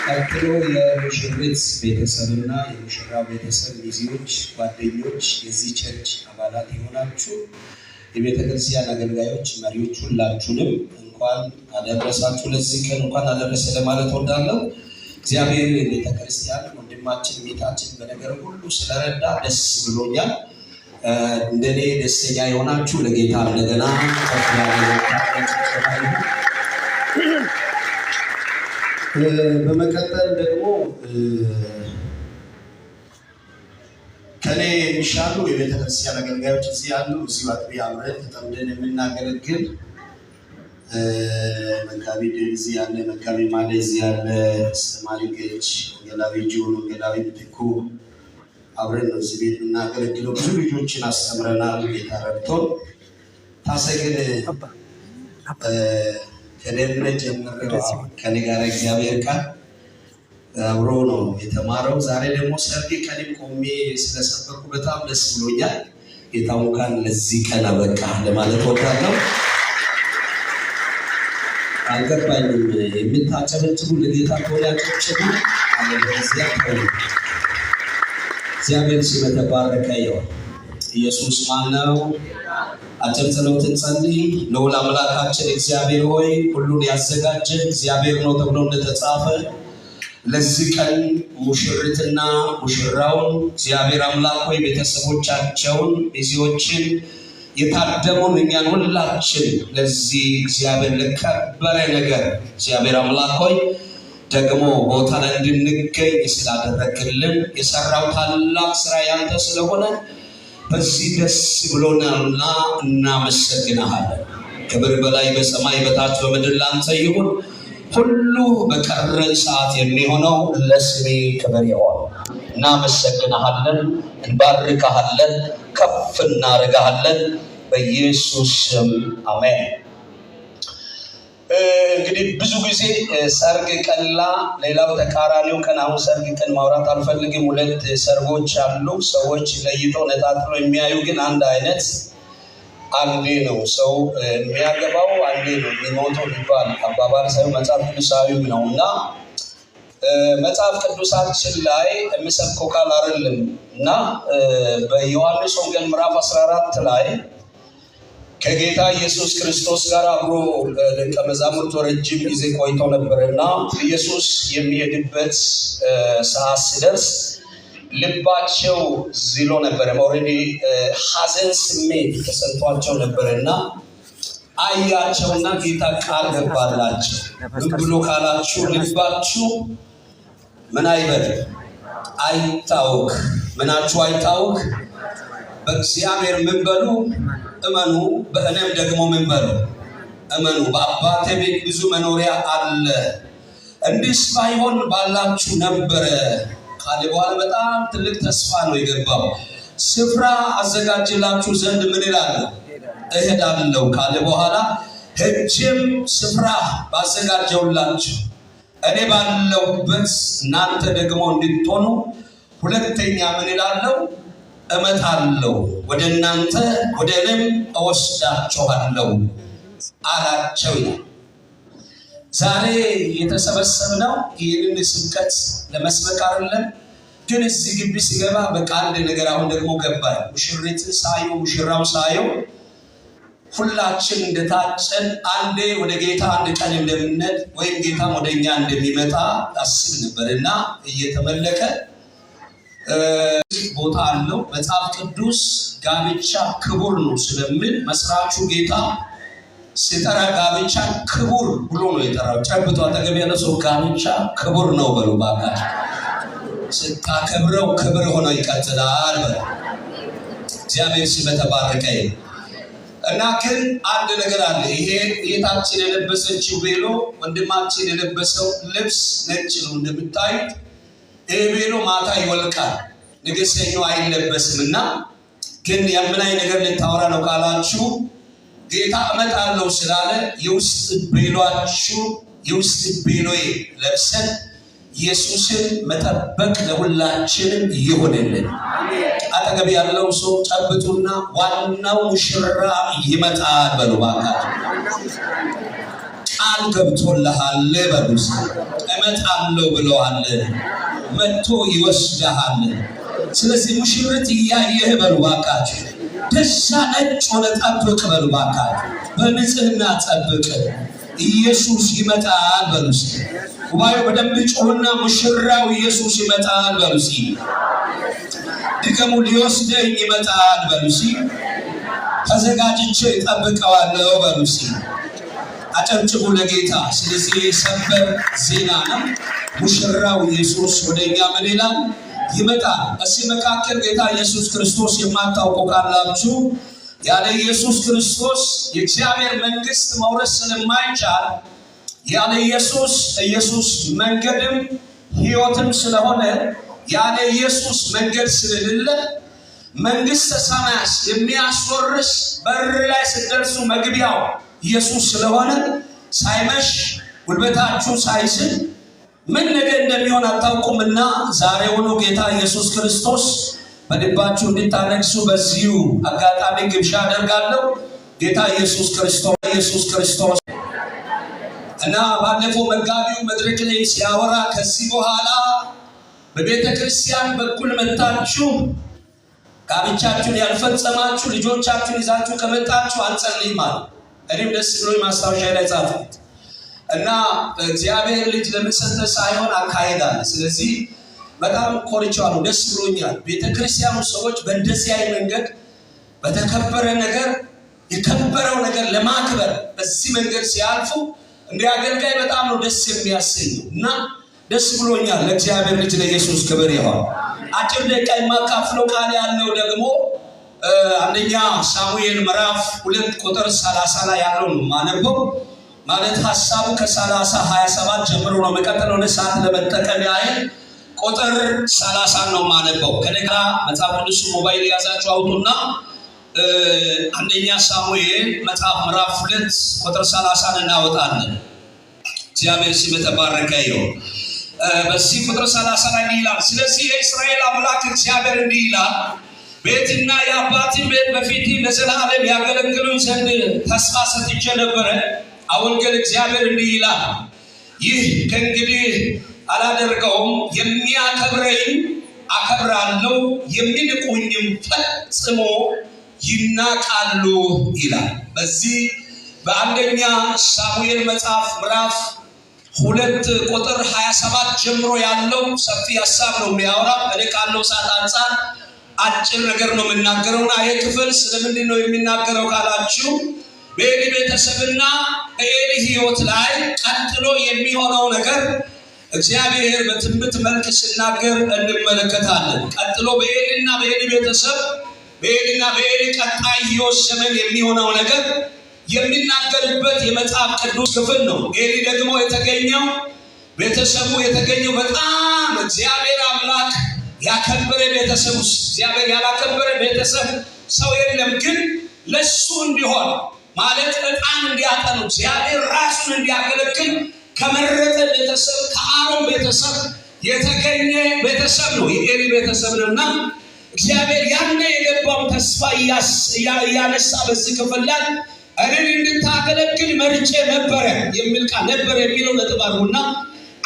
ቀጥሎ የሙሽሪት ቤተሰብና የሙሽራው ቤተሰብ ሚዜዎች፣ ጓደኞች፣ የዚህ ቸርች አባላት የሆናችሁ የቤተክርስቲያን አገልጋዮች፣ መሪዎች ሁላችሁንም እንኳን አደረሳችሁ። ለዚህ ቀን እንኳን አደረሰ ለማለት ወዳለሁ። እግዚአብሔር የቤተክርስቲያን ወንድማችን ቤታችን በነገር ሁሉ ስለረዳ ደስ ብሎኛል። እንደኔ ደስተኛ የሆናችሁ ለጌታ እንደገና በመቀጠል ደግሞ ከኔ የሚሻሉ የቤተክርስቲያን አገልጋዮች እዚህ ያሉ እዚህ አጥቢያ አብረን ተጠምደን የምናገለግል መጋቢ ደንዚ ያለ መጋቢ ማለዚ ያለ ማሪጌች ወንጌላዊ ጆን ወንጌላዊ ምትኩ አብረን ነው እዚህ ቤት የምናገለግለው። ብዙ ልጆችን አስተምረናል። ጌታ ረድቶን ታሰግን ከደህንነት ጀምሮ ከኔ ጋር እግዚአብሔር ቃል አብሮ ነው የተማረው። ዛሬ ደግሞ ሰርጌ ከኔም ቆሜ ስለሰበኩ በጣም ደስ ብሎኛል። ጌታው እንኳን ለዚህ ቀን አበቃ ለማለት ወዳለሁ። አልገባኝም የምታጨበጭቡ ለጌታ ተወላጆችም አለበለዚያ እግዚአብሔር ስም የተባረከ ይሁን። ኢየሱስ ማነው? አጭር ጸሎት እንጸልይ። ልዑል አምላካችን እግዚአብሔር ሆይ ሁሉን ያዘጋጀ እግዚአብሔር ነው ተብሎ እንደተጻፈ ለዚህ ቀን ሙሽሪትና ሙሽራውን እግዚአብሔር አምላክ ሆይ ቤተሰቦቻቸውን ሚዜዎችን የታደሙን እኛን ሁላችን ለዚህ እግዚአብሔር ለከበረ ነገር እግዚአብሔር አምላክ ሆይ ደግሞ ቦታ ላይ እንድንገኝ ስላደረክልን የሰራው ታላቅ ስራ ያንተ ስለሆነ በዚህ ደስ ብሎናልና እናመሰግናለን። ክብር በላይ በሰማይ በታች በምድር ላንተ ይሁን። ሁሉ በቀረን ሰዓት የሚሆነው ለስሜ ክብር ይሁን። እናመሰግናለን፣ እንባርካለን፣ ከፍ እናደርጋለን በኢየሱስ ስም አሜን። እንግዲህ ብዙ ጊዜ ሰርግ ቀላ ሌላው ተቃራኒው ቀን። አሁን ሰርግ ቀን ማውራት አልፈልግም። ሁለት ሰርጎች አሉ። ሰዎች ለይተው ነጣጥሎ የሚያዩ ግን አንድ አይነት አንዴ ነው ሰው የሚያገባው አንዴ ነው የሚሞተው ሊባል አባባል ሳይሆን መጽሐፍ ቅዱሳዊው ነው እና መጽሐፍ ቅዱሳችን ላይ የምሰብከው ቃል አይደለም እና በዮሐንስ ወንጌል ምዕራፍ 14 ላይ ከጌታ ኢየሱስ ክርስቶስ ጋር አብሮ ደቀ መዛሙርቱ ረጅም ጊዜ ቆይተው ነበርና ኢየሱስ የሚሄድበት ሰዓት ሲደርስ ልባቸው ዝሎ ነበር። ኦልሬዲ ሐዘን ስሜት ተሰምቷቸው ነበርና አያቸውና ጌታ ቃል ገባላቸው። ምን ብሎ ካላችሁ ልባችሁ ምን አይበል አይታወክ። ምናችሁ አይታወክ? በእግዚአብሔር ምን በሉ እመኑ፣ በእኔም ደግሞ ምን በሉ እመኑ። በአባቴ ቤት ብዙ መኖሪያ አለ፣ እንዲህስ ባይሆን ባላችሁ ነበረ ካለ በኋላ በጣም ትልቅ ተስፋ ነው የገባው። ስፍራ አዘጋጅላችሁ ዘንድ ምን ይላል? እሄዳለሁ ካለ በኋላ ሄጄም ስፍራ ባዘጋጀውላችሁ እኔ ባለሁበት እናንተ ደግሞ እንድትሆኑ ሁለተኛ ምን ይላለሁ? እመጣለሁ፣ ወደ እናንተ ወደ እኔም እወስዳችኋለሁ አላቸው ይላል። ዛሬ የተሰበሰብነው ይህንን ስብከት ለመስበክ አይደለም። ግን እዚህ ግቢ ሲገባ በቃ አንድ ነገር አሁን ደግሞ ገባኝ። ሙሽሪትን ሳየው ሙሽራው ሳየው ሁላችን እንደታጨን አንዴ ወደ ጌታ አንድ ቀን እንደምንሄድ ወይም ጌታም ወደኛ እንደሚመጣ አስብ ነበርና እየተመለከ ቦታ አለው። መጽሐፍ ቅዱስ ጋብቻ ክቡር ነው ስለምን መስራቹ ጌታ ሲጠራ ጋብቻ ክቡር ብሎ ነው የጠራው። ጨብጦ አጠገብ ያለ ሰው ጋብቻ ክቡር ነው በሉ ባካችሁ። ስታከብረው ክብር ሆኖ ይቀጥላል በሉ። እግዚአብሔር ስም የተባረከ ይሁን። እና ግን አንድ ነገር አለ። ይሄ እህታችን የለበሰችው ቤሎ ወንድማችን የለበሰው ልብስ ነጭ ነው እንደምታዩት። ይሄ ቤሎ ማታ ይወልቃል፣ ንግሰኞ አይለበስምና ግን የምናይ ነገር ልታወራ ነው ካላችሁ ጌታ እመጣለሁ ስላለ የውስጥ ቤሏችሁ የውስጥ ቤሎዬ ለብሰን ኢየሱስን መጠበቅ ለሁላችንም ይሁንልን። አጠገብ ያለው ሰው ጨብጡና ዋናው ሙሽራ ይመጣል በሉ ባካችሁ። ቃል ገብቶልሃል በሉስ እመጣለሁ ብለዋል መጥቶ ይወስድሃል ስለዚህ ሙሽሪት እያየህ በሉ ባካችሁ ደስ ነጭ ሆነ ጠብቅ በሉ ባካችሁ በንጽህና ጠብቅ ኢየሱስ ይመጣል በሉስ ጉባኤው በደንብ ጮህና ሙሽራው ኢየሱስ ይመጣል በሉስ ድገሙ ሊወስደኝ ይመጣል በሉስ ተዘጋጅቼ እጠብቀዋለሁ በሉስ አጨብጭቡ ለጌታ ስለዚህ ሰበር ዜና ነው ሙሽራው ኢየሱስ ወደኛ ምን ይላል ይመጣል በዚህ መካከል ጌታ ኢየሱስ ክርስቶስ የማታውቁ ካላችሁ ያለ ኢየሱስ ክርስቶስ የእግዚአብሔር መንግስት መውረስ ስለማይቻል ያለ ኢየሱስ መንገድም ሕይወትም ስለሆነ ያለ ኢየሱስ መንገድ ስለሌለ መንግስተ ሰማያት የሚያስወርስ በር ላይ ሲደርሱ መግቢያው ኢየሱስ ስለሆነ ሳይመሽ ጉልበታችሁ ሳይስል ምን ነገር እንደሚሆን አታውቁምና ዛሬውኑ ጌታ ኢየሱስ ክርስቶስ በልባችሁ እንድታነግሱ በዚሁ አጋጣሚ ግብዣ አደርጋለሁ ጌታ ኢየሱስ ክርስቶስ እና ባለፈው መጋቢው መድረክ ላይ ሲያወራ ከዚህ በኋላ በቤተ ክርስቲያን በኩል መጣችሁ ጋብቻችሁን ያልፈጸማችሁ ልጆቻችሁን ይዛችሁ ከመጣችሁ አንጸልይም አለ እኔም ደስ ብሎኝ ማስታወሻ ላይ ጻፍኩት እና እግዚአብሔር ልጅ ለምሰተ ሳይሆን አካሄዳለ ስለዚህ በጣም ኮርቻለሁ ደስ ብሎኛል ቤተ ክርስቲያኑ ሰዎች በእንደዚህ አይነት መንገድ በተከበረ ነገር የከበረው ነገር ለማክበር በዚህ መንገድ ሲያልፉ እንደ አገልጋይ በጣም ነው ደስ የሚያሰኘው እና ደስ ብሎኛል ለእግዚአብሔር ልጅ ለኢየሱስ ክብር ይሁን አጭር ደቂቃ የማካፍለው ቃል ያለው ደግሞ አንደኛ ሳሙኤል ምዕራፍ 2 ቁጥር 30 ላይ ያለው ነው ማነበው ማለት ሐሳቡ ከ30 27 ጀምሮ ነው መቀጠለው ለሰዓት ለመጠቀም ያህል ቁጥር 30 ነው ማነበው ከነጋ መጽሐፍ ቅዱስ ሞባይል ያዛችሁ አውጡና አንደኛ ሳሙኤል መጽሐፍ ምዕራፍ 2 ቁጥር 30 እናወጣለን እግዚአብሔር ስም የተባረከ ይሁን በዚህ ቁጥር 30 ላይ ይላል ስለዚህ የእስራኤል አምላክ እግዚአብሔር እንዲህ ይላል ቤትና የአባቴን ቤት በፊቴ ለዘላለም ያገለግሉኝ ዘንድ ተስፋ ሰጥቼ ነበረ አሁን ግን እግዚአብሔር እንዲህ ይላል ይህ ከእንግዲህ አላደርገውም የሚያከብረኝ አከብራለሁ የሚንቁኝም ፈጽሞ ይናቃሉ ይላል በዚህ በአንደኛ ሳሙኤል መጽሐፍ ምዕራፍ 2 ቁጥር 27 ጀምሮ ያለው ሰፊ ሐሳብ ነው የሚያወራው እኔ ካለው ሰዓት አንፃር አጭር ነገር ነው የምናገረውና ይሄ ክፍል ስለምንድን ነው የሚናገረው ካላችሁ በኤሊ ቤተሰብና በኤሊ ሕይወት ላይ ቀጥሎ የሚሆነው ነገር እግዚአብሔር በትንቢት መልክ ሲናገር እንመለከታለን ቀጥሎ በኤሊና በኤሊ ቤተሰብ በኤሊና በኤሊ ቀጣይ ሕይወት ዘመን የሚሆነው ነገር የሚናገርበት የመጽሐፍ ቅዱስ ክፍል ነው ኤሊ ደግሞ የተገኘው ቤተሰቡ የተገኘው በጣም እግዚአብሔር አምላክ ያከበረ ቤተሰብ ውስጥ እግዚአብሔር ያላከበረ ቤተሰብ ሰው የለም ግን ለሱ እንዲሆን ማለት ዕጣን እንዲያጠኑ እግዚአብሔር ራሱን እንዲያገለግል ከመረጠ ቤተሰብ ከአሮን ቤተሰብ የተገኘ ቤተሰብ ነው የኤሊ ቤተሰብ ነውና እግዚአብሔር ያኔ የገባውን ተስፋ ያነሳ በዚህ ክፍል ላይ እኔን እንድታገለግል መርጬ ነበረ የሚል ቃል ነበር የሚለው ነጥባሩና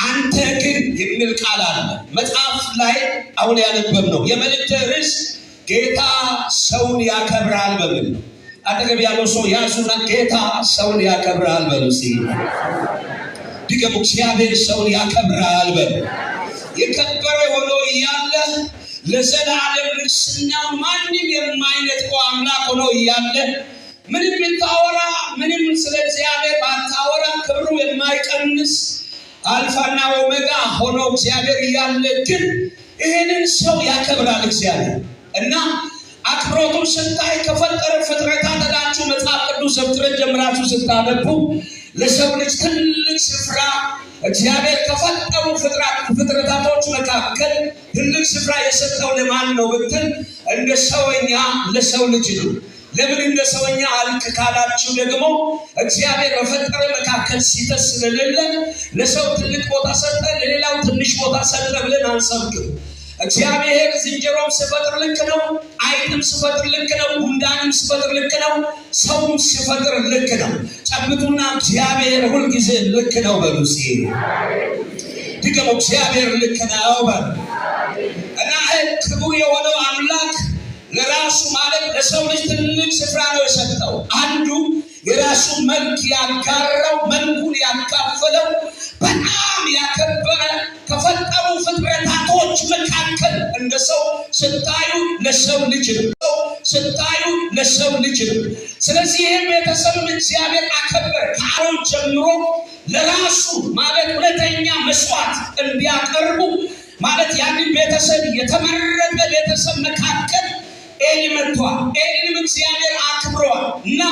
አንተ ግን የሚል ቃል አለ መጽሐፍ ላይ አሁን ያነበብነው የመልእክት ርዕስ ጌታ ሰውን ያከብራል በሚል አጠገብ ያለው ሰው ያዙና ጌታ ሰውን ያከብራል በሉ እስኪ ድገሙ እግዚአብሔር ሰውን ያከብራል በሉ የከበረ ሆኖ እያለ ለዘላለም ንግስና ማንም የማይነጥቀው አምላክ ሆኖ እያለ ምንም ብታወራ ምንም ስለ እግዚአብሔር ባታወራ ክብሩ የማይቀንስ አልፋና ኦሜጋ ሆኖ እግዚአብሔር እያለ ግን ይሄንን ሰው ያከብራል እግዚአብሔር እና አክብሮቱ ስታይ ከፈጠረ ፍጥረታት ታዳችሁ መጽሐፍ ቅዱስ ዘፍጥረት ጀምራችሁ ስታነቡ ለሰው ልጅ ትልቅ ስፍራ እግዚአብሔር ከፈጠሩ ፍጥረታቶች መካከል ትልቅ ስፍራ የሰጠው ለማን ነው ብትል እንደ ሰውኛ ለሰው ልጅ ነው ለምን እንደ ሰውኛ አልክ ካላችሁ ደግሞ እግዚአብሔር በፈጠረ መካከል ሲተስ ስለሌለ ለሰው ትልቅ ቦታ ሰጠ ለሌላው ትንሽ ቦታ ሰጠ ብለን አንሰብክም እግዚአብሔር ዝንጀሮም ሲፈጥር ልክ ነው አይጥም ሲፈጥር ልክ ነው፣ ጉንዳንም ሲፈጥር ልክ ነው፣ ሰውም ሲፈጥር ልክ ነው። ጨብጡና እግዚአብሔር ሁልጊዜ ልክ ነው በሉ እስኪ። ድገሙ፣ እግዚአብሔር ልክ ነው በሉ። እና ክቡር የሆነው አምላክ ለራሱ ማለት ለሰው ልጅ ትልቅ ስፍራ ነው የሰጠው። አንዱ የራሱ መልክ ያጋራው፣ መልኩን ያካፈለው፣ በጣም ያከበረ ከፈጠሩ ፍጥረታቶች መካከል እንደ ሰው ስታዩ ለሰው ልጅ ነው፣ ስታዩ ለሰው ልጅ ነው። ስለዚህ ይህም ቤተሰብን እግዚአብሔር አከበረ። ከአሮን ጀምሮ ለራሱ ማለት ሁለተኛ መስዋዕት እንዲያቀርቡ ማለት ያንን ቤተሰብ የተመረጠ ቤተሰብ መካከል ኤሊ መጥቷል። ኤሊንም እግዚአብሔር አክብረዋል እና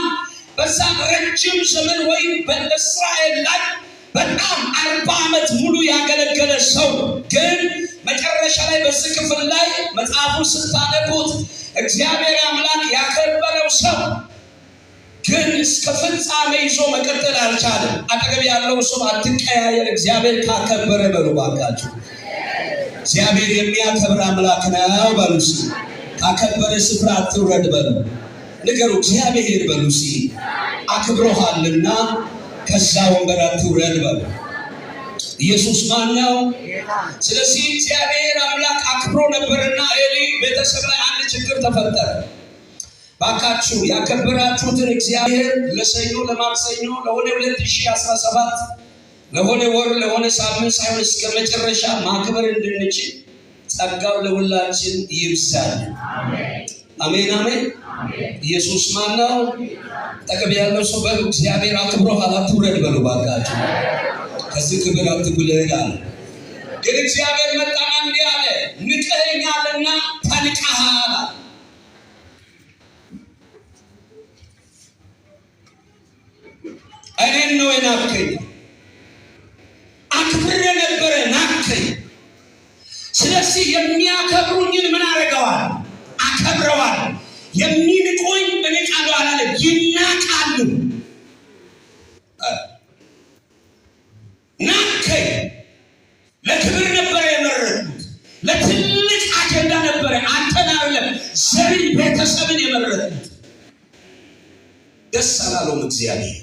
በዛ ረጅም ዘመን ወይም በእስራኤል ላይ በጣም 40 ዓመት ሙሉ ያገለገለ ሰው ግን መጨረሻ ላይ በዚህ ክፍል ላይ መጽሐፉን ስታነቡት እግዚአብሔር አምላክ ያከበረው ሰው ግን እስከ ፍጻሜ ይዞ መቀጠል አልቻለም። አጠገብ ያለው ሰው አትቀያየር፣ እግዚአብሔር ካከበረ በሉ ባካችሁ። እግዚአብሔር የሚያከብር አምላክ ነው በሉ። ካከበረ ስፍራ አትውረድ በሉ። ንገሩ፣ እግዚአብሔር በሉ አክብሮሃልና ከዛ ወንበር አትውረድ በሉ። ኢየሱስ ማን ነው? ስለዚህ እግዚአብሔር አምላክ አክብሮ ነበርና ኤሊ ቤተሰብ ላይ አንድ ችግር ተፈጠረ። ባካችሁ ያከበራችሁትን እግዚአብሔር ለሰኞ ለማክሰኞ ለሆነ 2017 ለሆነ ወር ለሆነ ሳምንት ሳይሆን እስከ መጨረሻ ማክበር እንድንችል ጸጋው ለሁላችን ይብዛል። አሜን አሜን። ኢየሱስ ማን ነው? አጠገብ ያለው ሰው በሉ እግዚአብሔር አክብሮሃል አትውረድ በሉ ባካችሁ። ከዚህ ክብር አትጉለል አለ። ግን እግዚአብሔር መጣና እንዲህ አለ፣ ንቀኸኛልና ተንቀሃል። እኔን ነው የናቅከኝ፣ አክብሬ ነበረ ናቅከኝ። ስለዚህ የሚያከብሩኝን ምን አደረገዋል? አከብረዋል። የሚንቁኝ እንቃሉ አላለ፣ ይናቃሉ። ናቅከኝ። ለክብር ነበረ የመረጥኩት፣ ለትልቅ አጀንዳ ነበረ። አንተን አይደለም ዘርን ቤተሰብን የመረጥኩት። ደስ አላለውም እግዚአብሔር።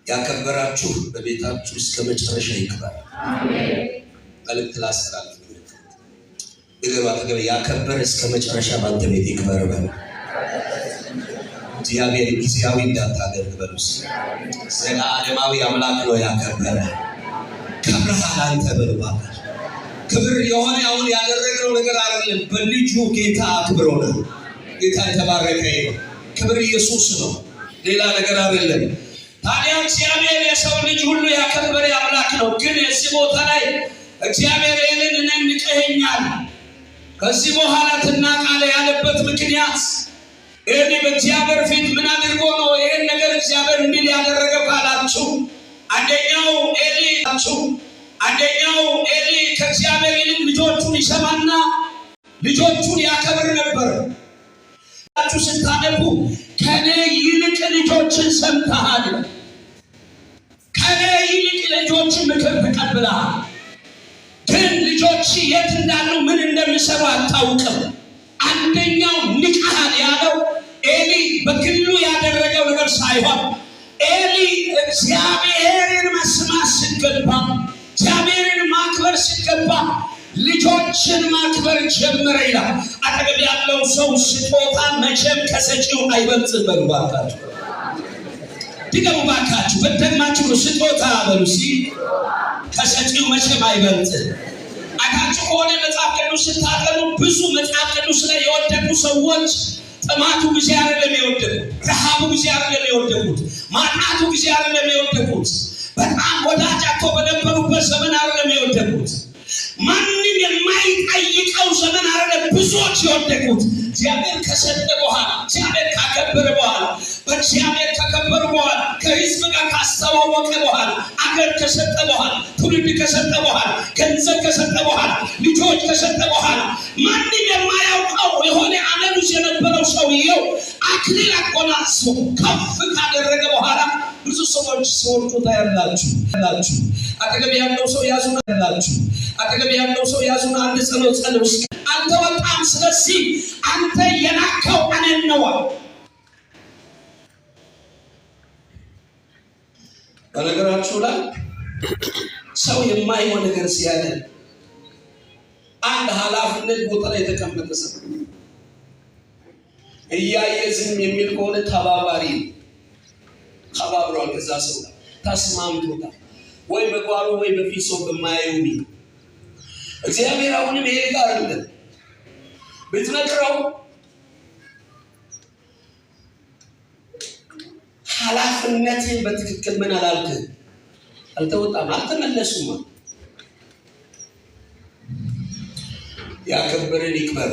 ያከበራችሁ በቤታችሁ እስከ መጨረሻ ይክበር። መልእክት ላስተላልፍ። ንገሩ፣ ያከበረ እስከ መጨረሻ ባንተ ቤት ይክበር በሉ። እግዚአብሔር ጊዜያዊ እንዳታደርግ በሉ። ዘላለማዊ አምላክ ነው ያከበረ። ከብርሃን አንተ በሉ ባካችሁ። ክብር የሆነ አሁን ያደረግነው ነገር አይደለም፣ በልጁ ጌታ አክብሮ ነው። ጌታ የተባረከ ይሁን። ክብር ኢየሱስ ነው፣ ሌላ ነገር አይደለም። ታዲያ እግዚአብሔር የሰው ልጅ ሁሉ ያከበረ አምላክ ነው። ግን እዚህ ቦታ ላይ እግዚአብሔር ኤሊን እኔን ንቀኸኛል፣ ከዚህ በኋላ ትናቃለህ ያለበት ምክንያት ኤሊ በእግዚአብሔር ፊት ምን አድርጎ ነው ይህን ነገር እግዚአብሔር እንዲህ ያደረገው ካላችሁ፣ አንደኛው ኤሊ ከእግዚአብሔር ይልቅ ልጆቹን ይሰማና ልጆቹን ያከብር ነበር። ስታነቡ ከኔ ይልቅ ልጆችን ሰምተሃል፣ ከኔ ይልቅ ልጆችን ምክር ተቀብለሃል። ግን ልጆች የት እንዳሉ ምን እንደሚሰሩ አታውቅም። አንደኛው ንቀሃል ያለው ኤሊ በግሉ ያደረገው ነገር ሳይሆን ኤሊ እግዚአብሔርን መስማት ሲገባ፣ እግዚአብሔርን ማክበር ሲገባ ልጆችን ማክበር ጀመረ ይላል። አጠገብ ያለው ሰው ስጦታ መቼም ከሰጪው አይበልጥም በሉ ባካችሁ። ድገሙ ባካችሁ፣ በደግማችሁ ስጦታ በሉ ከሰጪው መቼም አይበልጥም። አታችሁ ከሆነ መጽሐፍ ቅዱስ ስታጠኑ ብዙ መጽሐፍ ቅዱስ ላይ የወደቁ ሰዎች ጥማቱ ጊዜ አይደለም የወደቁት፣ ረሃቡ ጊዜ አይደለም የወደቁት፣ ማጣቱ ጊዜ አይደለም የወደቁት፣ በጣም ወዳጃቸው በነበሩበት ዘመን አይደለም የወደቁት፣ ማንም የማይጠይቀው ዘመን አይደለም ብዙዎች የወደቁት። እግዚአብሔር ከሰጠ በኋላ፣ እግዚአብሔር ካከበረ በኋላ፣ በእግዚአብሔር ከከበሩ በኋላ፣ ከሕዝብ ጋር ካስተዋወቀ በኋላ፣ አገር ከሰጠ በኋላ፣ ትውልድ ከሰጠ በኋላ፣ ገንዘብ ከሰጠ በኋላ፣ ልጆች ከሰጠ በኋላ ማንም የማያውቀው የሆነ ዓለም ውስጥ የነበረው ሰውየው አክሊል አጎናጽፎ ከፍ ካደረገ በኋላ ብዙ ሰዎች ሲወድቁ ታያላችሁ። አጠገብ ያለው ሰው ያዙና አንድ ጸሎት ጸልዩ። አልተወጣም ስለዚህ አንተ የላከው እኔን ነው። በነገራችሁ ላይ ሰው የማይሆን ነገር ሲያደርግ አንድ ኃላፊነት ቦታ ላይ የተቀመጠ ሰው እያየ ዝም የሚል ከሆነ ተባባሪ ተባብሯል። ከዛ ሰው ተስማምቶታል ወይ በጓሮ ወይ በፊት ሰው በማያዩ እግዚአብሔር አሁንም ይሄ ጋር አለ ብትነግረው ኃላፊነትን በትክክል ምን አላልክም አልተወጣም አልተመለሱም። ያከበረን ይክበር።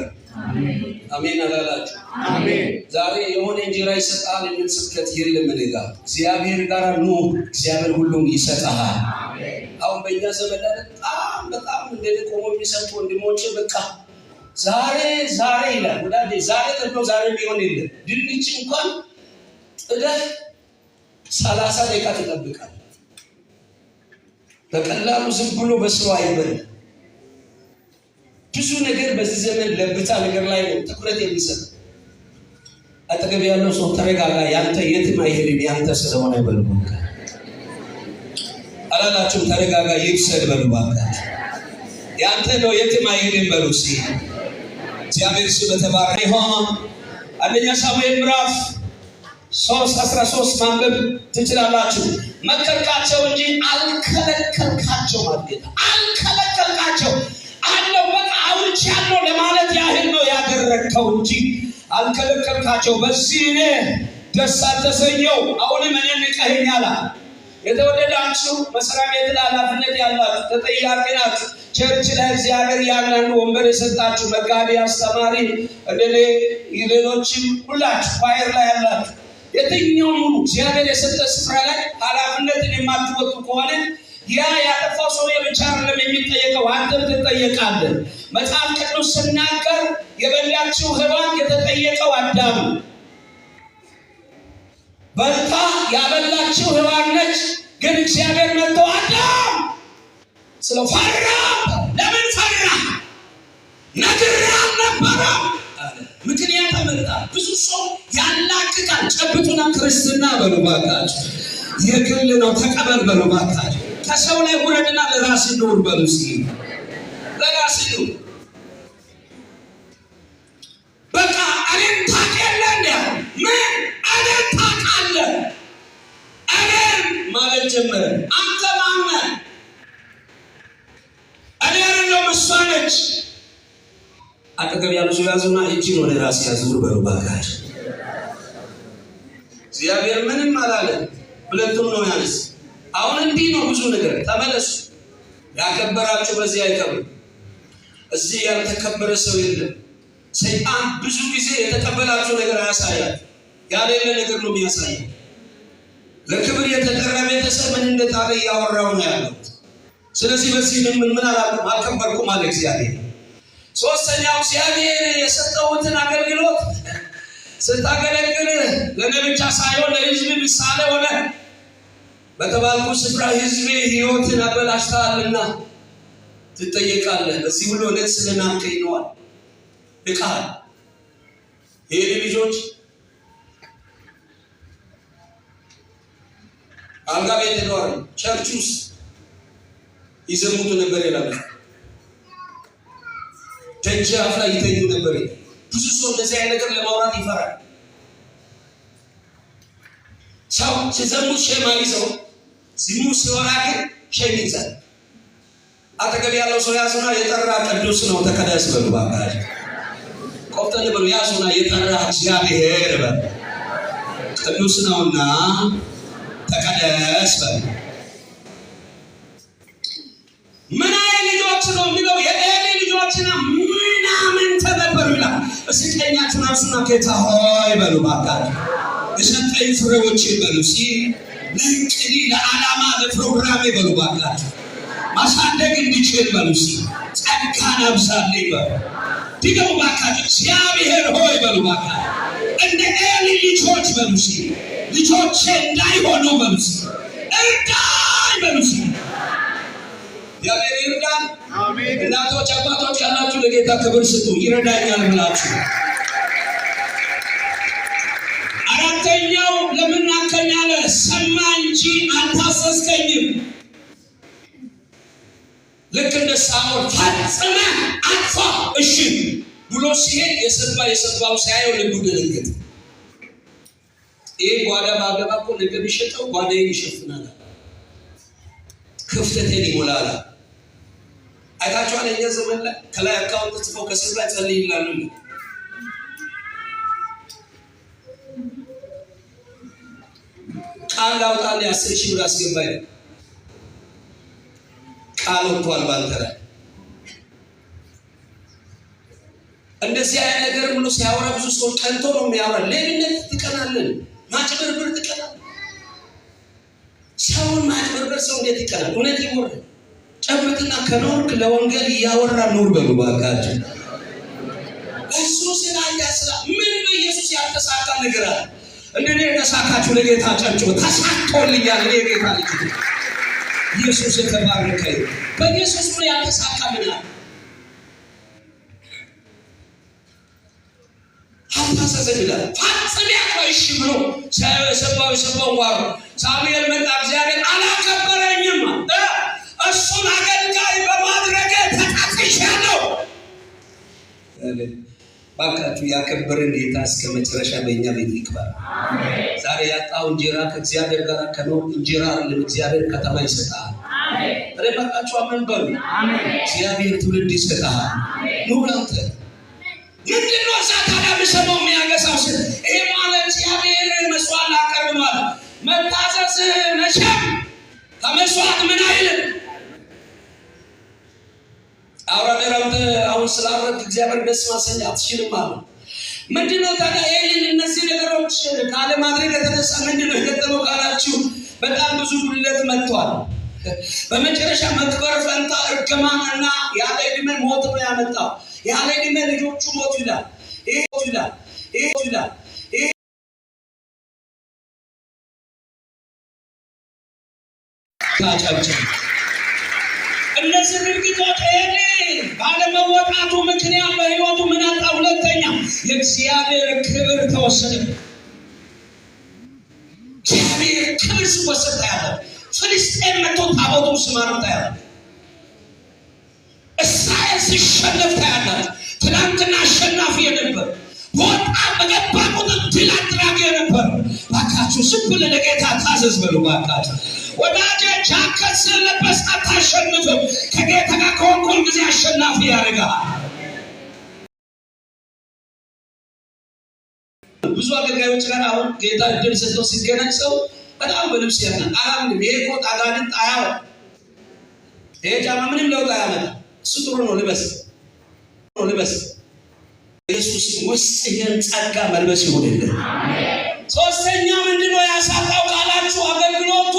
አሜን አላላችሁ? አሜን። ዛሬ የሆነ እንጀራ ይሰጣል የሚል ስብከት የለም። ለጋ እግዚአብሔር ጋር ነው። እግዚአብሔር ሁሉም ይሰጣል። አሁን በእኛ ዘመን በጣም እንደቆሞ የሚሰጡ ወንድሞቼ በቃ ዛሬ ይላል ወዳጄ ዛሬ ተብሎ ዛሬ ቢሆን የለም። ድንች እንኳን ጥደህ 30 ደቂቃ ተጠብቃል። በቀላሉ ዝም ብሎ በስሩ አይበል። ብዙ ነገር በዚህ ዘመን ለብቻ ነገር ላይ ነው ትኩረት የሚሰጥ። አጠገብ ያለው ሰው ተረጋጋ፣ ያንተ የትም አይሄድም ያንተ ስለሆነ በሉ። አላላችሁም? ተረጋጋ ይብሰል በሉ። ባካችሁ ያንተ ነው የትም አይሄድም በሉ። እግዚአብሔር ስም የተባረከ ይሁን። አንደኛ ሳሙኤል ምዕራፍ 3:13 ማንበብ ትችላላችሁ። መከልካቸው እንጂ አልከለከልካቸው ማለት ነው። አልከለከልካቸው አለው በቃ አውርቻ ያለው ለማለት ያህል ነው ያደረከው እንጂ አልከለከልካቸው። በዚህ እኔ ደስ አልተሰኘው። አሁንም እኔን ንቀኸኛል። የተወደዳችሁ መስሪያ ቤት ላይ ኃላፊነት ያላችሁ ተጠያቂ ናችሁ። ቸርች ላይ እግዚአብሔር ያንዳንዱ ወንበር የሰጣችሁ መጋቢ፣ አስተማሪ እንደኔ ሌሎችም ሁላችሁ ፋየር ላይ ያላችሁ የትኛውም ሁሉ እግዚአብሔር የሰጠ ስፍራ ላይ ኃላፊነትን የማትወጡ ከሆነ ያ ያጠፋው ሰው ብቻ አይደለም የሚጠየቀው፣ አንተም ትጠየቃለህ። መጽሐፍ ቅዱስ ሲናገር የበላችው ሔዋን የተጠየቀው አዳም በልታ ያበላችው ሔዋን ነች። ግን እግዚአብሔር መጥቶ አዳም ስለፈራ ለምን ፈራ ነግሬህ አልነበረም አለ። ምክንያት አመጣ። ብዙ ሰው ያላቅቃል። ጨብጡና ክርስትና በሉ ባካችሁ። የግል ነው ተቀበል በሉ ባካችሁ። ከሰው ላይ ውረድና ለራስህ ኑር በሉ። ለራስህ ኑር። በቃ እኔን ታውቃለህ እንዴ? ምን እኔን ታውቃለህ? እኔን ማለት ጀመረ። አንተ ማን ነህ? እኔ አይደለሁም እሷ ነች። አጠገብ ያሉ ሰው ያዙና እጅን ወደ ራስ ያዙር በሉ ባካችሁ። እግዚአብሔር ምንም አላለም። ሁለቱም ነው ያነስ። አሁን እንዲህ ነው ብዙ ነገር። ተመለሱ። ያከበራችሁ በዚህ አይከብር። እዚህ ያልተከበረ ሰው የለም። ሰይጣን ብዙ ጊዜ የተቀበላችሁ ነገር ያሳያል። ያሌለ ነገር ነው የሚያሳየው። ለክብር የተጠራ ቤተሰብ ምን እንደታለ ያወራው ነው ያለው። ስለዚህ በዚህ ምን አላልኩም አልከበርኩም አለ እግዚአብሔር። ሶስተኛው እግዚአብሔር የሰጠውትን አገልግሎት ስታገለግል ለኔ ብቻ ሳይሆን ለሕዝብ ምሳሌ ሆነ። በተባልኩ ስፍራ ሕዝብ ሕይወትን አበላሽተሃልና ትጠየቃለህ። በዚህ ሁሉ ዕለት ስለናንከኝ ነው ልካል። የኤሊ ልጆች አልጋ ቤት ሄደዋል። ቸርች ውስጥ ይዘሙቱ ነበር ይላል። ደጃፍ ላይ ይተኙ ነበር። ብዙ ሰው እንደዚህ አይነት ነገር ለማውራት ይፈራል። ሰው ሲዘሙት ሸማ ይዘው ዝሙት ሲወራ ግን ሸም ይዛል። አጠገብ ያለው ሰው ያዙና የጠራ ቅዱስ ነው ተቀደስ በሉ ባካችሁ። ቆፍጠን በሉ ያዙና የጠራ እግዚአብሔር በሉ ቅዱስ ነውና ተቀደስ በሉ። ምን አይነት ልጆች ነው የሚለው? የኤሊ ልጆችና ምናምን ተነበሩ ይላል። እስኪ ቀኛችሁን አንሱና ጌታ ሆይ በሉ ባካችሁ የሰጠኝ ፍሬዎች በሉ። ለእቅዴ ለዓላማ ለፕሮግራሜ በሉ ባካችሁ ማሳደግ እንዲችል በሉ። ጸጋን አብዛልኝ በሉ። ድገሙ ባካችሁ። እግዚአብሔር ሆይ በሉ ባካችሁ እንደ ኤሊ ልጆች በሉ። ልጆቼ እንዳይሆኑ በሉ። እርዳኝ በሉ። እግዚአብሔር ይርዳን። አሜን። እናቶች አባቶች ያላችሁ ለጌታ ክብር ስጡ። ይረዳኛል ብላችሁ አራተኛው ለምን አከኛለ ሰማ እንጂ አልታዘዝከኝም። ልክ እንደ ሳኦል ፈጽመ አጥፋ እሺ ብሎ ሲሄድ የሰባው ሳይው ልቡ ደነገጠ። ይሄ ጓዳ ባገባ እኮ ነገ ቢሸጠው ጓዳዬን ይሸፍናል፣ ክፍተቴን ይሞላል። አይታችኋል? እኛ ዘመን ላይ ከላይ አካውንት ጽፈው ከስር ላይ ጸልይ ይላሉ። ቃል አውጣልኝ 10,000 ብር አስገባኝ ቃል ወጥቷል ባንተ ላይ። እንደዚህ አይነት ነገር ብሎ ሲያወራ ብዙ ሰው ቀንቶ ነው የሚያወራ። ሌብነት ትቀናለን፣ ማጭበርበር ትቀናለን። ሰውን ማጭበርበር ሰው እንዴት ይቀናል? እውነት ይወርድ ጨብጥና ከኖርክ ለወንጌል እያወራ ኑር በሉ ባካችሁ። ኢየሱስ ያያስላ ምን በኢየሱስ ያልተሳካ ነገር አለ? እንደኔ የተሳካችሁ ለጌታ ጨብጭቡ። ተሳክቶልኛል እኔ ጌታ ልጅ ኢየሱስ የተባረከ ይሁን። በኢየሱስ ምን ያልተሳካ ምን አለ? አታሳዘብላ ፈጽም ያቆይሽ ብሎ ሰባው ዋሩ ሳሙኤል መጣ። እግዚአብሔር አላከበረኝም እሱን አገልጋይ በማድረግ ተቃጥቻለሁ። ባካችሁ ያከበረን ጌታ እስከ መጨረሻ በእኛ ቤት ይክበር። አሜን። ዛሬ ያጣው እንጀራ ከእግዚአብሔር ጋር ከኖር እንጀራ አይደለም እግዚአብሔር ከተማ ይሰጣል። አሜን። ረባካችሁ አሜን በሉ። አሜን። እግዚአብሔር ትውልድ ይሰጣል። አሜን። ኑራንተ ምንድነው ሳታዳ በሰማው የሚያገሳው ይሄ ማለት እግዚአብሔር መስዋዕት አቀርብ ማለት መታዘዝ መቼም ከመስዋዕት ምን አይልም። አውራደራውተ አሁን ስላረክ እግዚአብሔር ደስ ማሰኝ አትችልም ማለት ምንድነው? ታዲያ ይሄን እነዚህ ነገሮች ካለ ማድረግ የተነሳ ምንድነው የገጠመው ካላችሁ በጣም ብዙ ጉድለት መጥቷል። በመጨረሻ መክበር ፈንታ እርግማንና ያለ ዕድሜ ሞት ነው ያመጣው። ያለ ዕድሜ ልጆቹ ሞት ይላል። ይሄ ታጫጭ እነዚህ ድርጊቶች ባለመወጣቱ ምክንያት በሕይወቱ ምን አጣ? ሁለተኛ የእግዚአብሔር ክብር ተወሰደ። እግዚአብሔር ክብር ሲወሰድ ታያለ። ፍልስጤም መጥቶ ታቦቱን ሲማርክ ታያለ። እስራኤል ሲሸነፍ ታያለ። ትናንትና አሸናፊ የነበር በወጣ በገባ ቁጥር ድል አድራጊ የነበር ባካችሁ ዝም ብለህ ለጌታ ታዘዝ በሉ ባካችሁ። ወዳጄ ጃኬት ስለለበስ አታሸንፍም። ከጌታ ጋር ከሆንኩል ጊዜ አሸናፊ ያደርጋል። ብዙ አገልጋዮች ጋር አሁን ጌታ እድል ሰጥቶ ሲገናኝ ሰው በጣም በልብስ ያናል። አላምንም ይሄ ኮት አጋንንት አያው ይሄ ጫማ ምንም ለውጥ አያመጣ። እሱ ጥሩ ነው ልበስ ኢየሱስ ውስጥህን ጸጋ መልበስ ይሁንልህ። አሜን። ሶስተኛ ምንድነው ያሳጣው ካላችሁ አገልግሎቱ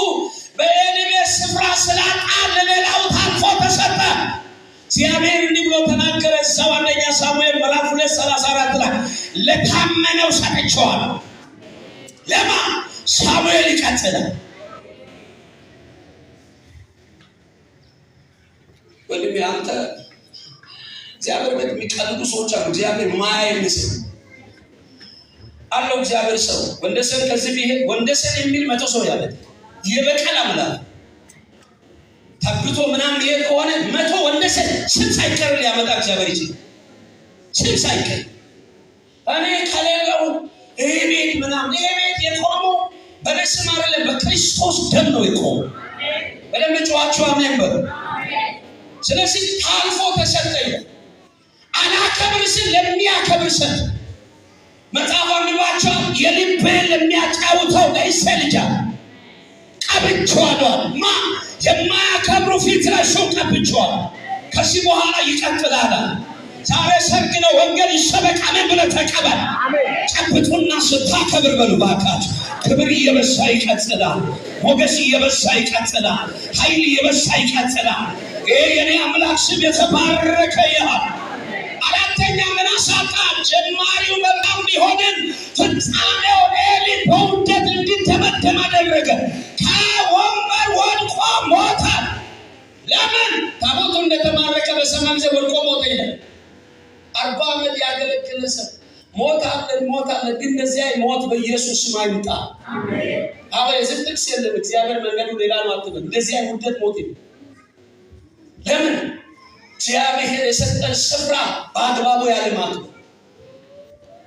በዕድሜ ስፍራ ስላጣ ለሌላው ታልፎ ተሰጠ። እግዚአብሔር እንዲህ ብሎ ተናገረ። እዛው አንደኛ ሳሙኤል ምዕራፍ 2:34 ላይ ለታመነው ሰጥቼዋለሁ። ለማ ሳሙኤል ይቀጥላል። ወንድሜ አንተ እግዚአብሔር ቤት የሚቀልዱ ሰዎች አሉ። እግዚአብሔር ማይምስ አለው። እግዚአብሔር ሰው ወንደሰን ከዚህ ቢሄድ ወንደሰን የሚል 100 ሰው ያለ የበቀል አምላክ ታብቶ ምናምን ይሄ ከሆነ 100 ወንደሰን ስም ሳይቀር ሊያመጣ እግዚአብሔር ይችላል። ስም ሳይቀር እኔ ከሌለው ይሄ ቤት ምናምን ይሄ ቤት የቆመው በስም አይደለም በክርስቶስ ደም ነው የቆመው። በደም ጨዋቸው አሜን በሉ። ስለዚህ ታልፎ ተሰጠኝ። አላከብር ስል ለሚያከብር ሰው መጽሐፍ አንባቸው የልቤን ለሚያጫውተው ለእሴይ ልጅ ቀብቼዋለሁ። የማያከብሩ ፊት ላይ ሰው ቀብቼዋለሁ። ከዚህ በኋላ ይቀጥላል። ዛሬ ሰርግ ነው፣ ወንጌል ይሰበክ። አሜን ብለህ ተቀበል። ጨብጡና ስታከብር በሉ ባካችሁ። ክብር እየበዛ ይቀጥላል። ሞገስ እየበዛ ይቀጥላል። ኃይል እየበዛ ይቀጥላል። ይሄ የኔ አምላክ ስም የተባረከ ይሁን። አራተኛ ምን አሳጣ? ጀማሪው መልካም ቢሆንም ፍጻሜው ኤሊ በውርደት እንዲደመደም አደረገ። ከወንበር ወድቆ ሞተ። ለምን? ታቦቱ እንደተማረከ በሰማይ ጊዜ ወድቆ ሞተ ይላል። 40 ዓመት ያገለገለ ሰው ሞት አለ ግን እንደዚህ ሞት በኢየሱስ ስም አይምጣ። አሜን። አዎ የዝጥቅስ የለም እግዚአብሔር መንገዱ ሌላ ነው አትበል። እንደዚህ ውደት ሞት ነው። ለምን እግዚአብሔር የሰጠን ስፍራ በአግባቡ ያለማት ነው።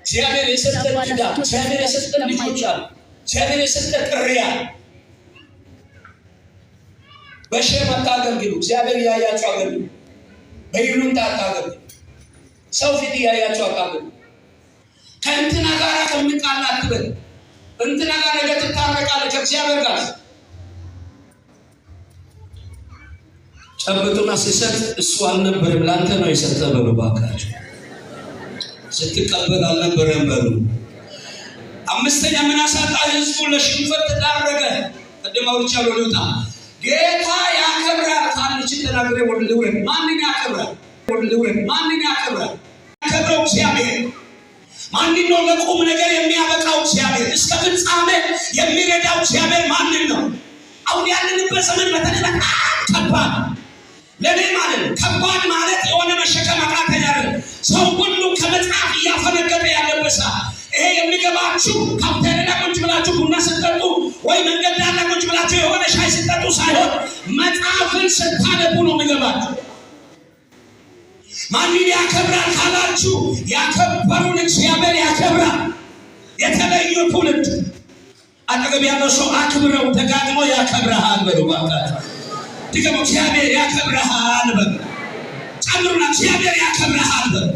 እግዚአብሔር የሰጠን ኪዳ፣ እግዚአብሔር የሰጠን ልጆች አሉ፣ እግዚአብሔር የሰጠን ጥሪያ በሸም አታገልግሉ። እግዚአብሔር ያያችሁ አገልግሉ። በይሉንታ አታገልግሉ። ሰው ፊት ያያችሁ አገልግሉ። ከእንትና ጋር ከምጣላ አትበል። እንትና ጋር ነገ ትታረቃለህ ከእግዚአብሔር ጋር። ጨብጡና ሲሰጥ እሱ አልነበረም ላንተ ነው የሰጠ በሉ ባካችሁ። ስትቀበል አልነበረም በሉ። አምስተኛ ምን አሳጣ? ህዝቡ ለሽንፈት ተዳረገ። ቀደማውቻ ወሉታ ጌታ ያከብራል ታልች ተናግሬ ወልደውረ ማንን ያከብራል? ማንን ያከብራል? ያከብረው እግዚአብሔር። ማንን ነው ለቁም ነገር የሚያበቃው እግዚአብሔር? እስከ ፍጻሜ የሚረዳው እግዚአብሔር ማንን ነው? አሁን ያለንበት ዘመን በተለይ ከባድ ለኔ ማለት ከባድ ማለት የሆነ መሸከም አቃተኝ አይደል? ሰው ሁሉ ከመጽሐፍ እያፈነገጠ ያለበት ይሄ የሚገባችሁ ካፍቴሪያ ቁጭ ብላችሁ ቡና ስትጠጡ ወይ መንገድ ዳር ቁጭ ብላችሁ የሆነ ሻይ ስትጠጡ ሳይሆን መጽሐፍን ስታነቡ ነው የሚገባችሁ። ማንን ያከብራል ካላችሁ ያከበሩን እግዚአብሔር ያከብራል። የተለዩ ትውልድ አጠገብ ያለው ሰው አክብረው ደጋግሞ ያከብረሃል በሉ ባካችሁ። ድገሙ እግዚአብሔር ያከብረሃል በሉ። ጨምሩና እግዚአብሔር ያከብረሃል በሉ።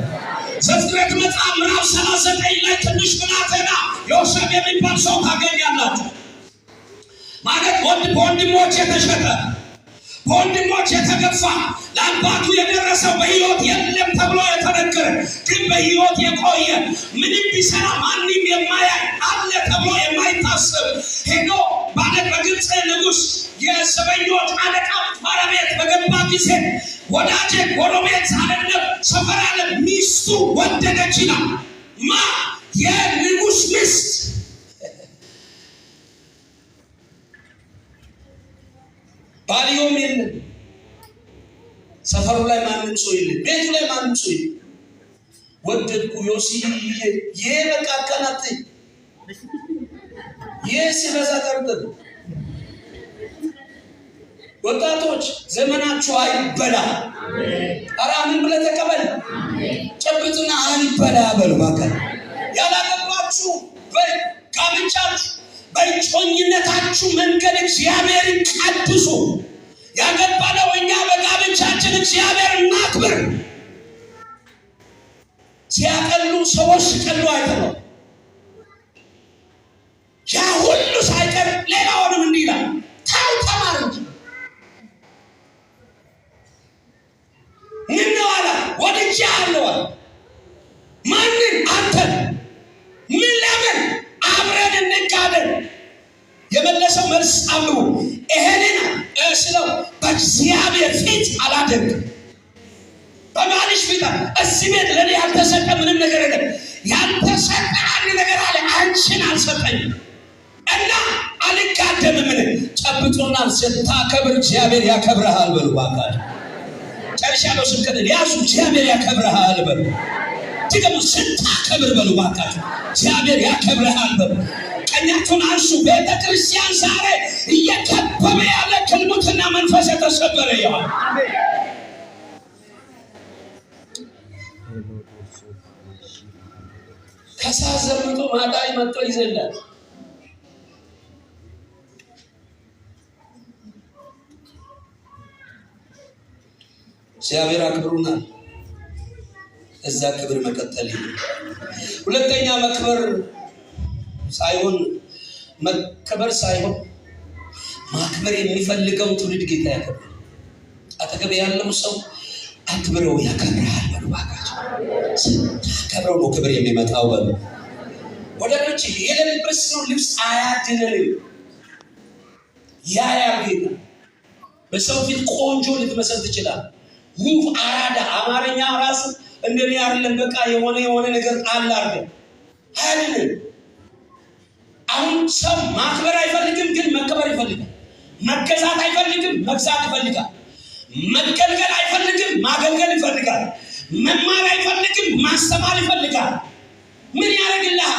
ዘፍጥረት መጽሐፍ ምዕራፍ 39 ላይ ትንሽ ብላቴና ዮሴፍ የሚባል ሰው ታገኛላችሁ። ማለት በወንድሞች የተሸጠ በወንድሞች የተገፋ ለአባቱ የደረሰው በሕይወት የለም ተብሎ የተነገረ ግን በሕይወት የቆየ ምንም ቢሰራ ማንም የማያይ አለ ተብሎ የማይታሰብ ሄዶ ማለት በግብፅ ንጉሥ የዘበኞች አለቃ ባለቤት በገባ ጊዜ ወዳጄ ጎረቤት አይደለም ሰፈር አለ ሚስቱ ወደደች ይላል። ማ የንጉሥ ሚስት ባልዮም የለም፣ ሰፈሩ ላይ ማንም ሰው የለም፣ ቤቱ ላይ ማንም ሰው የለም። ወደድኩ ዮሲ የበቃቀናት የሲበዛ ቀርጥል ወጣቶች ዘመናችሁ አይበላ። ኧረ ምን ብለህ ተቀበል። ጨብጥና አይበላ በሉ ባካል። ያላገባችሁ በጋብቻችሁ በእጮኝነታችሁ መንገድ እግዚአብሔርን ቀድሱ። ያገባነው እኛ በጋብቻችን እግዚአብሔር እናክብር። ሲያቀሉ ሰዎች ሲቀሉ አይተነው ያ ሁሉ ሳይቀር ሌላውንም እንዲህ ይላል ተው ተማር እንጂ ምን ነው አለ ወድጄ አለዋል። ማንን? አንተን። ምን ለምን? አብረን እንጋደል። የመለሰው መልስ አምሩ ይሄንን ስለው በእግዚአብሔር ፊት አላደርግም። በማንሽ ፊት እዚህ ቤት ለኔ ያልተሰጠ ምንም ነገር የለም። ያልተሰጠ አንድ ነገር አለ፣ አንቺን አልሰጠኝም እና አልጋደምም። ምን ጨብጦና ስታከብር እግዚአብሔር ያከብረሃል በሉ ባካችሁ። ጨርሻለሁ። ስብከትን ያዙ። እግዚአብሔር ያከብረሃል በሉ። ደግሞ ስታከብር በሉ ባካችሁ እግዚአብሔር ያከብረሃል በሉ። ቀኛችሁን አንሱ። ቤተ ክርስቲያን ዛሬ እየከበበ ያለ ክልሙትና መንፈስ የተሰበረ ይሆን። ከሳት ዘምቶ ማጣይ መጥቶ ይዘላል። እግዚአብሔር አክብሩናል። እዛ ክብር መቀጠል ሁለተኛ መክበር ሳይሆን መከበር ሳይሆን ማክበር የሚፈልገው ትውልድ ጌታ ያከብራል። አጠገብ ያለው ሰው አክብረው ያከብራል በሉ ባካችሁ። ከብረው ነው ክብር የሚመጣው በሉ ወዳጆች። የለበስነው ልብስ አያድነንም። ያ ጌታ በሰው ፊት ቆንጆ ልትመስል ትችላለህ። ውብ አራዳ አማርኛ ራስ እንደኔ አይደለም። በቃ የሆነ ነገር ጣል አድርገን አይደለም። አሁን ሰው ማክበር አይፈልግም፣ ግን መከበር ይፈልጋል። መገዛት አይፈልግም፣ መግዛት ይፈልጋል። መገልገል አይፈልግም፣ ማገልገል ይፈልጋል። መማር አይፈልግም፣ ማስተማር ይፈልጋል። ምን ያደርግልሃል?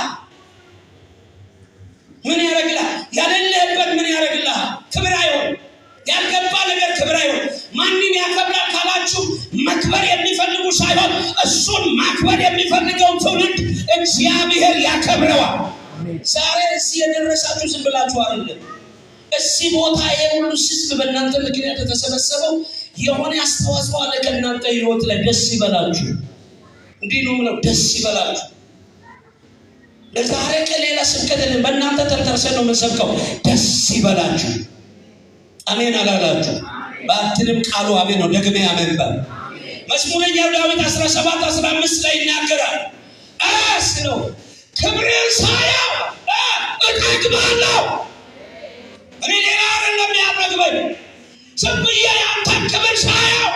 ምን ያደርግልሃል? ያለለህበት ምን ያደርግልሃል? ክብር አይሆን። ያልገባ ነገር ክብር አይሆን። ማንን ያከብራል ካላችሁ መክበር የሚፈልጉ ሳይሆን እሱን ማክበር የሚፈልገው ትውልድ እግዚአብሔር ያከብረዋል። ዛሬ እዚህ የደረሳችሁ ዝም ብላችሁ አይደለም። እዚህ ቦታ የሁሉ ሕዝብ በእናንተ ምክንያት የተሰበሰበው የሆነ አስተዋጽኦ አለ ከእናንተ ህይወት ላይ። ደስ ይበላችሁ። እንዲህ ነው የምለው፣ ደስ ይበላችሁ። ለዛሬ ከሌላ ስብከት በእናንተ ተንተርሰን ነው የምንሰብከው። ደስ ይበላችሁ። አሜን አላላችሁ? በአትልም ቃሉ አሜን ነው። ደግሜ አሜን በል። መዝሙረኛው ዳዊት 17:15 ላይ ይናገራል። ነው ክብርን ሳያው እጠግባለሁ። እኔ ሌላ አይደለም ያጠግበኝ፣ ዝም ብዬ ያንተን ክብር ሳያው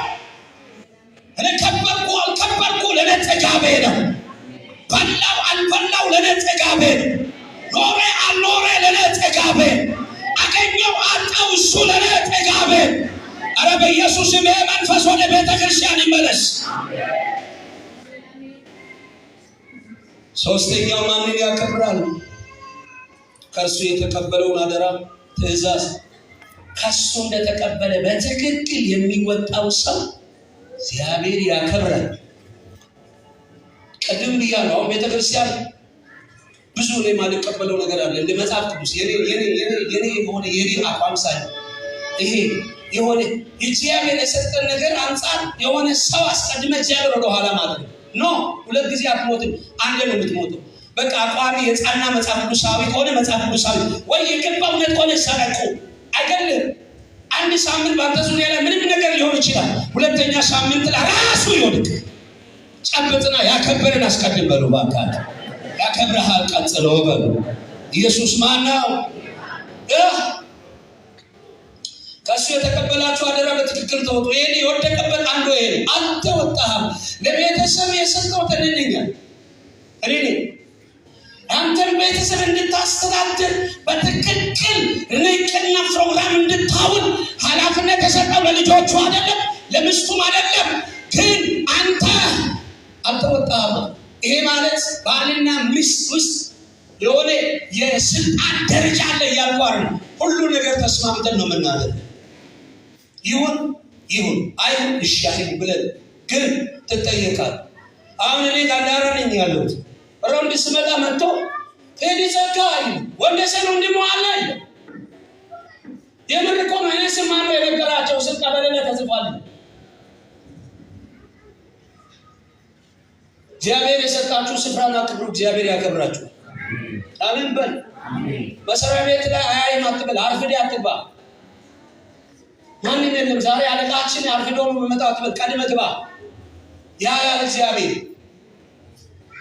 እኔ ከበርኩ አልከበርኩ ለእኔ ጥጋቤ ነው። በላው አልበላው ለእኔ ጥጋቤ ነው። ኖሬ አልኖሬ ለእኔ ጥጋቤ፣ አገኘው አጣው እሱ ለእኔ ጥጋቤ። ኧረ በኢየሱስም ይሄ መንፈስ ወደ ቤተ ክርስቲያን ይመለስ። ሶስተኛው ማንን ያከብራል? ከእርሱ የተቀበለውን አደራ ትእዛዝ ከእሱ እንደተቀበለ በትክክል የሚወጣው ሰው እግዚአብሔር ያከብራል። ቅድም ብያለሁ። አሁን ቤተክርስቲያን ብዙ ላይ ማልቀበለው ነገር አለ። እንደ መጽሐፍ ቅዱስ የኔ የሆነ የኔ አቋም ሳይሆን ይሄ የሆነ እግዚአብሔር የሰጠን ነገር አንጻር የሆነ ሰው አስቀድመ እግዚአብሔር ወደ ኋላ ማለት ነው። ኖ ሁለት ጊዜ አትሞትም፣ አንድ ነው የምትሞተው። በቃ አቋሚ የጻና መጽሐፍ ቅዱሳዊ ከሆነ መጽሐፍ ቅዱሳዊ ወይ የገባ እውነት ከሆነ ሰረቁ አይደለም። አንድ ሳምንት ባንተ ዙሪያ ላይ ምንም ነገር ሊሆን ይችላል። ሁለተኛ ሳምንት ላይ ራሱ ይወድቅ። ጨብጥና ያከበረን አስቀድም በሉ። ባካት ያከብረሃል ቀጥሎ በሉ። ኢየሱስ ማን ነው? ከእሱ የተቀበላችሁ አደራ በትክክል ተወጡ። ይሄን የወደቀበት አንዱ ይሄ አንተ ወጣህ። ለቤተሰብ የሰጠው ተደነኛል። እኔ አንተን ቤተሰብ እንድታስተዳድር በትክክል ንቅና ፕሮግራም እንድታውን ኃላፊነት የሰጠው ለልጆቹ አይደለም፣ ለሚስቱም አይደለም። ግን አንተ አልተወጣህም። ይሄ ማለት ባልና ሚስት ውስጥ የሆነ የስልጣን ደረጃ አለ እያልኩ አይደል። ሁሉ ነገር ተስማምተን ነው የምናደርገው። ይሁን አይሁን ይሻል ብለን ግን ትጠየቃል። አሁን እኔ ጋዳራ ነኝ ያለሁት ሮንድ ስመጣ መጥቶ ቴዲ ጸጋ ወንደሰን እንዲሟላ የምርኮ ማይነስ ማን ነው የነገራቸው? ስልጣ በለለ ተጽፏል። እግዚአብሔር የሰጣችሁ ስፍራና ክብሩ እግዚአብሔር ያከብራችሁ። አሜን በል። በሰራዊት ቤት ላይ አያይም አትበል፣ አርፍዴ አትግባ። ማንም የለም ዛሬ አለቃችን አርፍዶ ነው የሚመጣው አትበል፣ ቀድመህ ግባ። ያ እግዚአብሔር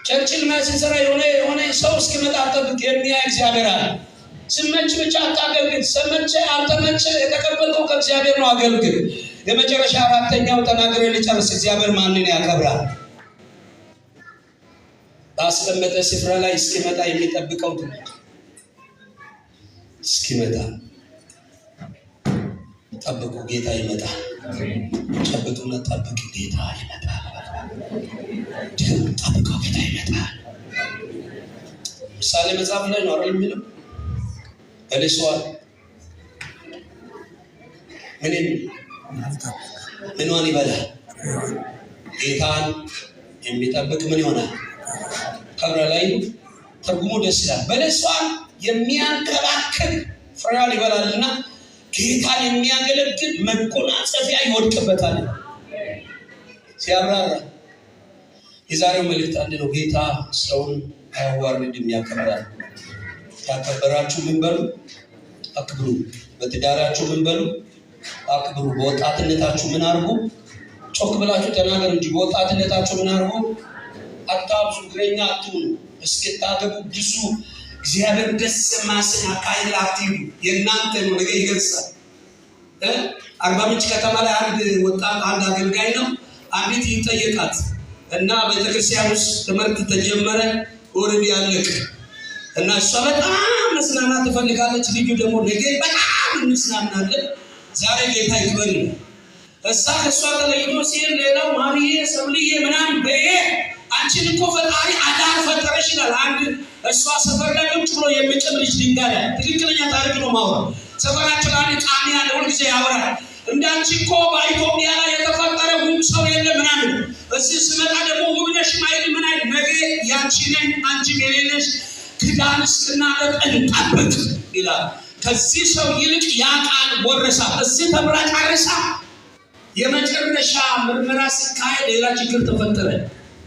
ቸርችል ማስንሰራ የሆነ ሰው እስኪመጣ አትጠብቅ። የሚያይ እግዚአብሔር አለ። ስመች ብቻ አታገልግል። ሰመቸ አልተመቸ የተቀበልከው ከእግዚአብሔር ነው፣ አገልግል። የመጨረሻ አራተኛው ተናግሬ ልጨርስ። እግዚአብሔር ማንን ያከብራል? ባስቀመጠ ስፍራ ላይ እስኪመጣ የሚጠብቀው ትውልድ እስኪመጣ ጠብቁ፣ ጌታ ይመጣል። ጠብቁና ጠብቁ፣ ጌታ ይመጣል። ጠብቁ፣ ጌታ ይመጣል። ምሳሌ መጽሐፍ ላይ ነው አይደል የሚለው? በለሷል ምንዋን ይበላል? ጌታን የሚጠብቅ ምን ይሆናል? ከብረ ላይ ትርጉሙ ደስ ይላል። በለሷን የሚያንከባክብ ፍሬዋን ይበላልና ጌታን የሚያገለግል መጎናጸፊያ ይወድቅበታል። ሲያብራራ የዛሬው መልእክት አንድ ነው። ጌታ ሰውን አያዋርድም፣ ያከብራል። ያከበራችሁ ምን በሉ? አክብሩ። በትዳራችሁ ምን በሉ? አክብሩ። በወጣትነታችሁ ምን አርጉ? ጮክ ብላችሁ ተናገሩ እንጂ በወጣትነታችሁ ምን አርጉ? አታብዙ፣ እግረኛ አትሁኑ። እስክታገቡ ብዙ እግዚአብሔር ደስ ማሰኝ አካይል አትይሉ። የእናንተ ነው ነገ ይገልጻል። አርባ ምንጭ ከተማ ላይ አንድ ወጣት አንድ አገልጋይ ነው። አንዲት ይጠየቃት እና ቤተክርስቲያን ውስጥ ትምህርት ተጀመረ። ወርድ ያለቀ እና እሷ በጣም መስናናት ትፈልጋለች። ልጁ ደግሞ ነገ በጣም እንስናናለን፣ ዛሬ ጌታ ይክበር ነው እዛ ከሷ ተለይቶ ሲል ሌላው ማርዬ ሰብልዬ ምናምን በየ አንቺን እኮ ፈጣሪ አዳር ፈጠረሽ ይላል። አንድ እሷ ሰፈር ላይ ቁጭ ብሎ የሚጨምርሽ ድንጋይ ትክክለኛ ታሪክ ነው ማውራት። ሰፈራችን ላይ ቃሚ ያለ ሁሉ ጊዜ ያወራል። እንዳንቺ እኮ በኢትዮጵያ ላይ የተፈጠረ ውብ ሰው የለም ምናምን። እዚህ ስመጣ ደግሞ ውብ ነሽ ማይል ምን አይል ነገ ያንቺ ነኝ አንቺ የሌለሽ ክዳን እስክናደርግ እንጠብቅ ይላል። ከዚህ ሰው ይልቅ ያ ቃል ወረሳ። እዚህ ተብራ ጨርሳ የመጨረሻ ምርመራ ሲካሄድ ሌላ ችግር ተፈጠረ።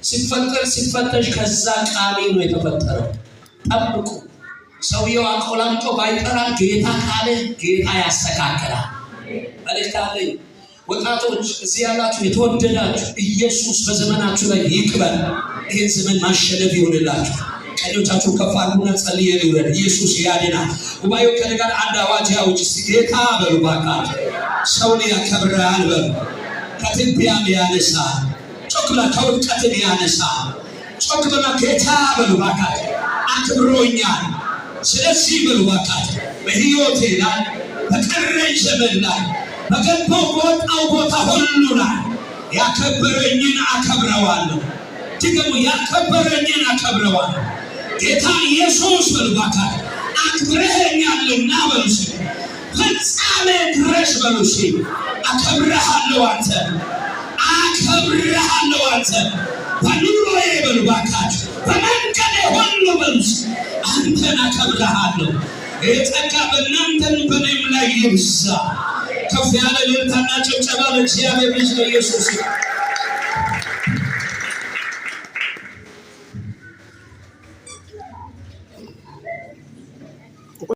ሲፈተሽ ከዛ ቃል ነው የተፈጠረው። ጠብቁ። ሰውየው አቆላምጦ ባይጠራ ጌታ ካለ ጌታ ያስተካክላል። መልእክት አለኝ። ወጣቶች እዚህ ያላችሁ የተወደዳችሁ ኢየሱስ በዘመናችሁ ላይ ይክበር። ይህን ዘመን ማሸነፍ ይሆንላችሁ። ቀኞቻችሁ ከፍ አድርጉና ጸልዩ። ይውረድ ኢየሱስ ያድናል። ጉባኤው ከኔ ጋር አንድ አዋጅ ያውጅ። ጌታ በሉ ባካችሁ። ሰውን ያከብራል በሉ። ከትቢያ ያነሳል። ጮክ ብላ ከውድቀት ያነሳል። ጮክ ብላ ጌታ በሉ ባካችሁ አክብሮኛል። ስለዚህ በሉ ባካችሁ በሕይወቴ ላይ በቀረኝ ዘመን ላይ በገባው በወጣው ቦታ ሁሉ ላይ ያከበረኝን አከብረዋለሁ። ድገሙ። ያከበረኝን አከብረዋለሁ። ጌታ ኢየሱስ በሉ ባካችሁ አክብረኸኛልና በሉ እስኪ ፍጻሜ ድረስ በሉ እስኪ አከብረሃለሁ አንተ አከብረሃለሁ አንተ በኑሮዬ በሉ ባካችሁ በመንገዴ ሁሉ በሉ እስኪ አንተን አከብረሃለሁ። የጸጋ በእናንተም በእኔም ላይ ይብዛ። ከፍ ያለ እልልታና ጭብጨባ ለእግዚአብሔር ልጅ ለኢየሱስ